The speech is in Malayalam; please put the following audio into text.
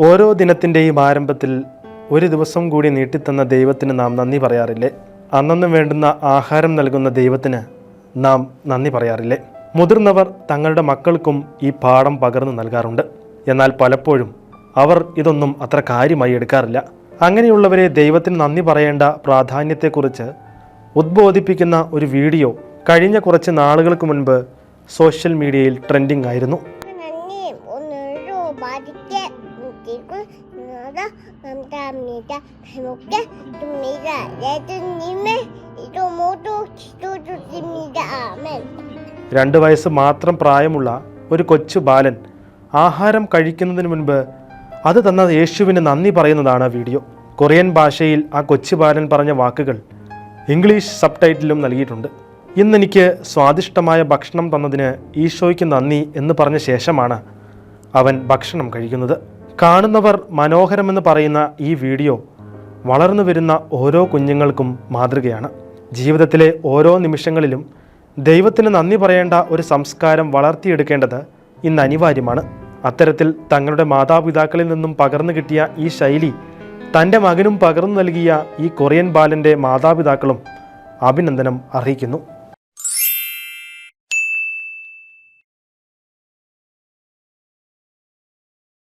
ഓരോ ദിനത്തിൻ്റെയും ആരംഭത്തിൽ ഒരു ദിവസം കൂടി നീട്ടിത്തന്ന ദൈവത്തിന് നാം നന്ദി പറയാറില്ലേ? അന്നൊന്നും വേണ്ടുന്ന ആഹാരം നൽകുന്ന ദൈവത്തിന് നാം നന്ദി പറയാറില്ലേ? മുതിർന്നവർ തങ്ങളുടെ മക്കൾക്കും ഈ പാഠം പകർന്നു നൽകാറുണ്ട്. എന്നാൽ പലപ്പോഴും അവർ ഇതൊന്നും അത്ര കാര്യമായി എടുക്കാറില്ല. അങ്ങനെയുള്ളവരെ ദൈവത്തിന് നന്ദി പറയേണ്ട പ്രാധാന്യത്തെക്കുറിച്ച് ഉദ്ബോധിപ്പിക്കുന്ന ഒരു വീഡിയോ കഴിഞ്ഞ കുറച്ച് നാളുകൾക്ക് മുൻപ് സോഷ്യൽ മീഡിയയിൽ ട്രെൻഡിംഗ് ആയിരുന്നു. 감사합니다. 잘 먹겠습니다. 예수님의 이름 모두 지켜주십니다. 아멘. 2 വയസ്സ് മാത്രം പ്രായമുള്ള ഒരു കൊച്ചു ബാലൻ ആഹാരം കഴിക്കുന്നതിന് മുൻപ് അത് തന്ന യേശുവിന് നന്ദി പറയുന്നതാണ് വീഡിയോ. കൊറിയൻ ഭാഷയിൽ ആ കൊച്ചു ബാലൻ പറഞ്ഞ വാക്കുകൾ ഇംഗ്ലീഷ് സബ്ടൈറ്റിലും നൽകിയിട്ടുണ്ട്. ഇന്നെനിക്ക് സ്വാദിഷ്ടമായ ഭക്ഷണം തന്നതിന് ഈശോയ്ക്ക് നന്ദി എന്ന് പറഞ്ഞ ശേഷമാണ് അവൻ ഭക്ഷണം കഴിക്കുന്നത്. കാണുന്നവർ മനോഹരമെന്ന് പറയുന്ന ഈ വീഡിയോ വളർന്നു വരുന്ന ഓരോ കുഞ്ഞുങ്ങൾക്കും മാതൃകയാണ്. ജീവിതത്തിലെ ഓരോ നിമിഷങ്ങളിലും ദൈവത്തിന് നന്ദി പറയേണ്ട ഒരു സംസ്കാരം വളർത്തിയെടുക്കേണ്ടത് ഇന്ന് അനിവാര്യമാണ്. അത്തരത്തിൽ തങ്ങളുടെ മാതാപിതാക്കളിൽ നിന്നും പകർന്നു കിട്ടിയ ഈ ശൈലി തൻ്റെ മകനും പകർന്നു നൽകിയ ഈ കൊറിയൻ ബാലൻ്റെ മാതാപിതാക്കളും അഭിനന്ദനം അർഹിക്കുന്നു.